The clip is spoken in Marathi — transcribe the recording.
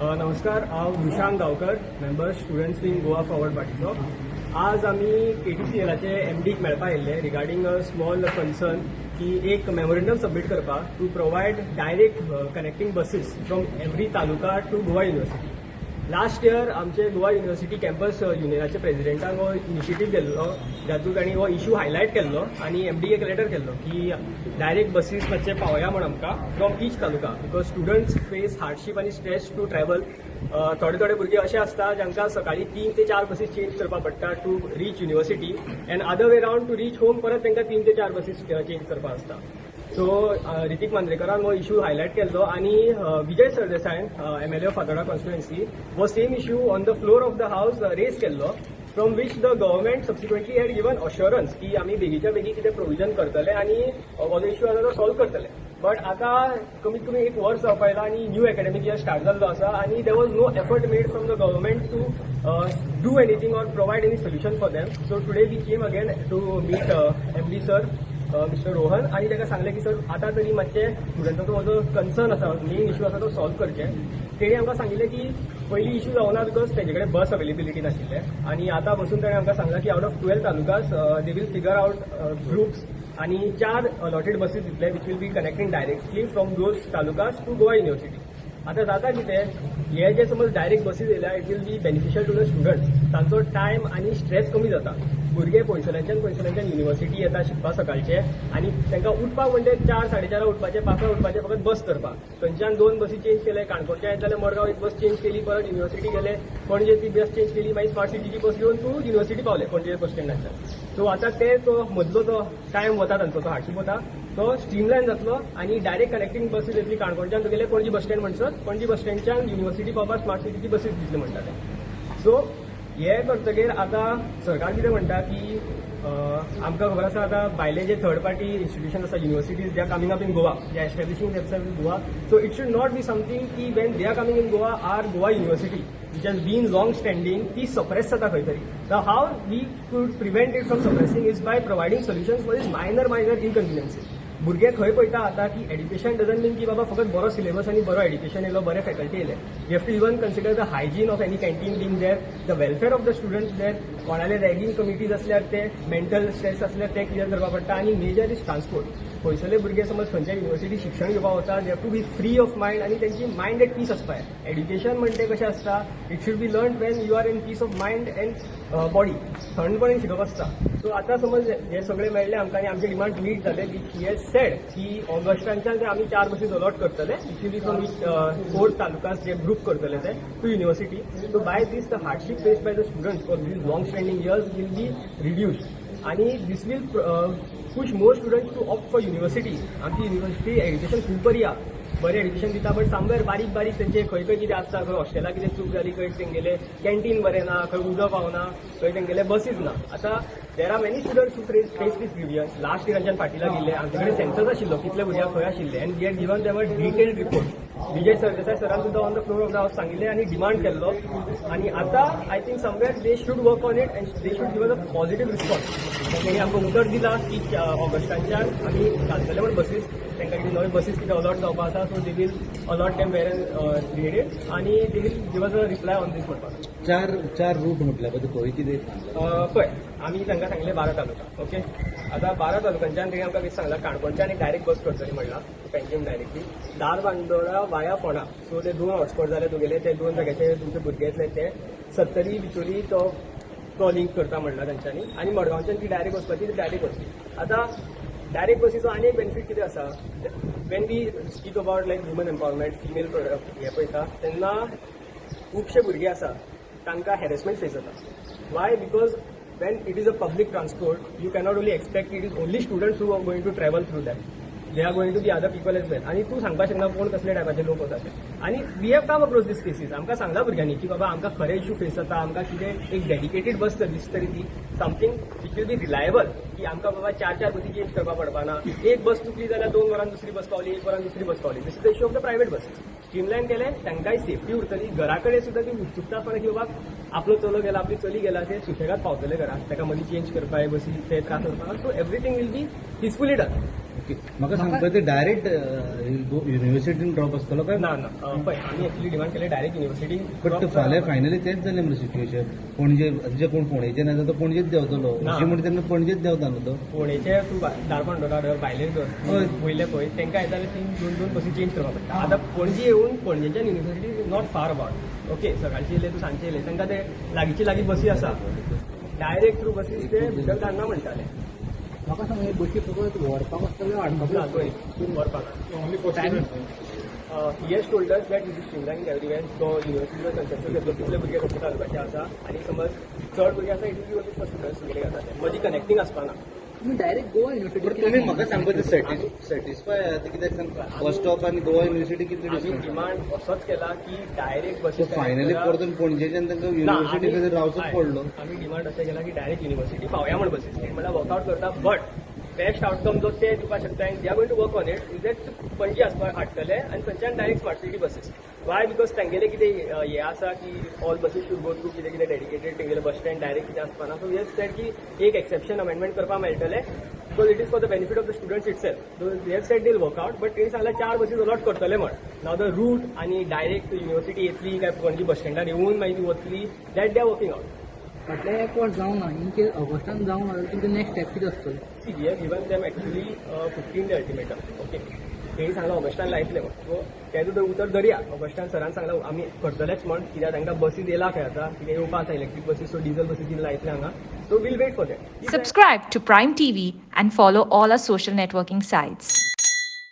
नमस्कार, हांव Vishank Gaonkar, member students wing Goa forward पार्टीचो. आज आमी KTCLचे MDक मेळपा येयल्ले रिगार्डिंग अ स्मॉल कन्सर्न की एक मेमोरेंडम सबमीट करपाक to provide direct connecting buses from every taluka to Goa university. Last year आमचे गोवा युनिवर्सिटी कॅम्पस युनियनाचे प्रेसिडेंटान हो इनिशिएटीव केल्लो, जातूंत तांणी हो इश्यू हायलायट केल्लो आनी MDक एक लेटर केल्लो की डायरेक्ट बसीस मातशे पावया म्हण आमकां from each taluka, because students face hardship आनी स्ट्रेस टू ट्रॅव्हल. थोडे भुरगे असे असतात जांकां सकाळी 3 ते 4 बसीस चेंज करपाक पडटा to reach university, and other way round to reach home परत तांकां 3 ते 4 बसीस चेंज करपाक आसता. सो रितीक मांद्रेकरान हो इश्यू हायलायट केल्लो आनी विजय सरदेसायन MLA ऑफ फातोर्डा कॉन्स्टिट्युएन्सी हो same issue on the floor of the house raise केल्लो, from which the government subsequently had given assurance की आमी बेगीच्या बेगी कितें प्रोविजन करतले आनी हो जो इश्यू आसा तो सॉल्व करतले. बट आतां कमीत कमी एक वर्स जावपा येयला आनी न्यू एकाडेमीक इयर स्टार्ट जाल्लो आसा आनी there was no effort made from the government to do anything or provide any solution for them. So today we came again to meet MD sir mister Rohan आनी ताका सांगलें की सर आतां तरी मातशे स्टुडंटांचो हो जो कन्सर्न आसा, मेन इश्यू आसा तो सॉल्व करचे. तेणी आमकां सांगिल्लें की पयलीं इश्यू जावना बिकॉज तेजे कडेन बस अवेलेबिलिटी नाशिल्लें आनी आतां बसून ताणें आमकां सांगलां की out of 12 talukas they will figure out groups आनी 4 अलॉटेड बसीस दितले which will be connecting directly from those talukas to Goa university. आतां जाता कितें, हे जे समज डायरेक्ट बसीस येयल्या it will be beneficial to the students. तांचो टायम आनी स्ट्रेस कमी जाता. भुरगे पयसल्ल्यानच्यान युनिवर्सिटी येता शिकपाक सकाळचे आनी तांकां उठपाक म्हणजे 4-4:30 उठपाचें, 5 उठपाचें, फकत बस धरपाक. थंयच्यान 2 बसी चेंज केले, काणकोणच्या येत जाल्यार मडगांव एक बस चेंज केली, परत युनिवर्सिटी गेले, पणजे ती बस चेंज केली, मागीर स्मार्ट सिटीची बस घेवन तूं युनिवर्सिटी पावले पणजे बस स्टँडाच्यान. सो आतां तो मदलो जो टायम वता तांचो, तो हार्डशीप वता, तो स्ट्रीमलायन जातलो आनी डायरेक्ट कनेक्टिंग बसीस येतली. काणकोणच्यान तुगेले पणजी बस स्टँड म्हणसर पणजी बस स्टँडच्यान युनिवर्सिटी पावपाक स्मार्ट सिटीची बसीस दितले म्हणटा ते. सो हे करतकीर आतां सरकार कितें म्हणटा की आमकां खबर आसा आतां भायले जे थर्ड पार्टी इन्स्टिट्यूशन आसा, universities, they are coming up in Goa, they are establishing themselves in Goa. So it should not be something की when they are coming in Goa or Goa university which has been long standing ती सप्रेस जाता खंय तरी. Now how we could prevent it from suppressing is by providing solutions for these minor inconveniences. भुरगे खंय पळयता आतां की एड्युकेशन डजंट मीन की बाबा फकत बरो सिलेबस आनी बरो एड्युकेशन येयलो, बरे फॅकल्टी येयले. We have to even consider the hygiene of any canteen being there, the welfare of the students there, कोणाले रॅगिंग कमिटीज असल्यार ते, मेंटल स्ट्रेस असल्यार ते क्लियर करपा पडटा आनी मेजर इज ट्रान्सपोर्ट. पयसले भुरगे समज खंयच्या युनिवर्सिटी शिक्षण घेवपाक वता, they have to be free of mind आनी तेंची मायंड एट पीस आसपाक जाय. एड्युकेशन म्हणजे कशें आसता, it should be learn when you are in peace of mind and body, थंडपणेन शिकप आसता. सो आतां समज हे सगळे मेळ्ळे आमकां आनी आमचे डिमांड मीट जाले, ही हॅज सेड की ऑगस्टांच्यान ते आमी 4 बसीस अलॉट करतले, it will be from 4 talukas जे ग्रुप करतले ते to university. So by this the hardship faced by the students for these long standing years will be reduced आनी this will push more students to opt for university. आमची युनिवर्सिटी एड्युकेशन खूब बरी आहा, बरें एड्युकेशन दिता, बट सामवेर बारीक तेंचे खंय कितें आसता, खंय हॉस्टेला कितें चूक जाली, खंय तेंगेले कॅन्टीन बरें ना, खंय उदक पावना, खंय तेंगेले बसीस ना. आतां there are many students who face this grievance. Last इयरांच्यान फाटीला गेले, आमचे कडेन सेन्सस आशिल्लो कितले भुरग्यांक खंय आशिल्ले, and we had given them a detailed report. Vijay Sardesai सरान सुद्दां on the floor of the house सांगिल्लें आनी डिमांड केल्लो आनी आतां I think somewhere they should work on it and they should give a positive response. तेणी आमकां उतर दिला की ऑगस्टांच्यान आमी घालतले म्हण बसीस, तांकां कितें नवे बसीस कितें अलॉट जावपा आसा, so they will allot them where and needed आनी they will give us a reply on this म्हणपाक. चार रूट म्हटल्या बद्दल खंय कितें पळय आमी तांकां सांगलें 12 तालुका. ओके, आतां 12 तालुक्यांच्यान तेणी आमकां कितें सांगलां, काणकोणच्यान एक डायरेक्ट बस करतली म्हणलां पेंजीम डायरेक्टली धारबांदोडा वाया फोंडा. सो ते 2 हॉटस्पॉट जाले तुगेले, ते 2 जाग्याचे तुमचे भुरगे येतले ते 70 बिचोली तो लिंक करता म्हणला तांच्यांनी, आनी मडगांवच्यान ती डायरेक्ट वचपाची, ती डायरेक्ट वचची. आतां डायरेक्ट बसीचो आनी एक बेनिफीट कितें आसा, when we speak about like woman empowerment, female product हे पळयता तेन्ना खुबशे भुरगे आसा तांकां हॅरेसमेंट फेस जाता. Why? Because when it is a public transport, you cannot only expect it is only students who are going to travel through that. There are going to be other people as well. आणि तू सांगपाक शकना कोण कसले टायपाचे लोक वतात ते. आनी we have come across these cases. आमकां सांगला भुरग्यांनी की बाबा आमकां खरे इश्यू फेस जाता, आमकां कितें एक डेडिकेटेड बस सर्वीस तरी दी, something which will be reliable, की आमकां बाबा 4 बसी चेंज करपाक पडपाना. एक बस चुकली जाल्यार 2 वरान दुसरी बस पावली, 1 वरान दुसरी बस पावली. This is the issue of the private buses. Streamline केले, तांकांय सेफ्टी उरतली. घरा कडेन सुद्दां ती उत्सुकता आसपाना की बाबा आपलो चलो गेला, आपली चली गेला, ते सुशेगाद पावतले घरा, ताका मदीं चेंज करपाक बसी ते त्रास जावपाना. So everything will be peacefully done. Okay म्हाका सांगता ते डायरेक्ट युनिव्हर्सिटीन ड्रॉप आसतलो काय ना पळय आमी एक्चुअली डिमांड केले डायरेक्ट युनिव्हर्सिटी बट फाल्यां फायनली तेच जालें मरे सिच्युएशन पणजे जे कोण फोंडेचे ना तो पणजेच देंवतलो ना. अशें म्हणटा तेन्ना पणजेच देंवता न्हू तो पुणेचे तूं दारबांदोडा धर भायले हय. धर वयले पळय तांकां येताले दोन बसी चेंज करपाक पडटा आतां पणजे येवन पणजेच्यान university is not far about okay सकाळचे येयले तूं सांजचे येयले तांकां ते लागींची लागीं बसी आसा डायरेक्ट थ्रू बसीस ते भितर धाडना म्हणटाले म्हाका सांग हे बशी फकत व्हरपाक आसतले हाडपाक He has told us that he is streamlining everywhere. So university conceptual घेतलो कितले भुरगे कशे घालपाचे आसा आनी समज चड भुरगे आसा इट विल बी स्टुडंट्स तुगेले घालता ते मदीं कनेक्टिंग आसपाना तुम्ही डायरेक्ट गोवा युनिव्हर्सिटी तुमी म्हाका सांगपा ते सॅटिस्फाय कित्याक सांग फर्स्ट स्टॉप आनी गोवा युनिव्हर्सिटी कितले आमी डिस्टन्स डिमांड असोच केला की डायरेक्ट बसी फायनली परतून पणजेच्यान तांकां युनिव्हर्सिटी खातीर रावचोच पडलो आमी डिमांड अशें केला की डायरेक्ट युनिव्हर्सिटी पावया म्हण बसीस म्हणल्यार वर्कआउट करता बट बेस्ट आउटकम जो ते दिवपाक शकता they are going to work on it is that Panaji आसपाक हाडटले आनी थंयच्यान direct smart city buses why because तांगेले कितें हे आसा की all buses should go through कितें कितें डेडिकेटेड तेंगेले बस स्टँड डायरेक्ट कितें आसपाना सो येस सेड की एक एक्सेप्शन अमेंडमेंट करपाक मेळटले because it is for the benefit of the students it self yes sed deal workout but तेणी सांगला 4 बसीस अलॉट करतले म्हण नाव द रूट आनी डायरेक्ट युनिव्हर्सिटी येतली काय पणजी बस स्टँडार येवन मागीर वतली that they are working out फाटल्या एक वर्स जावं ना इन केस ऑगस्टान जावं ना तुमचे नेक्स्ट स्टेप कितें आसतलो See, we have given them actually 15 day ultimatum. Okay. तेणी सांगला ऑगस्टान लायतले म्हण सो तेजो तर उतर धरया ऑगस्टान सरान सांगला आमी करतलेच म्हण कित्याक तांकां बसीस येयला खंय आतां कितें येवपा आसा electric buses so diesel buses लायतले हांगा so will wait for that Subscribe to Prime TV and follow all our social networking sites.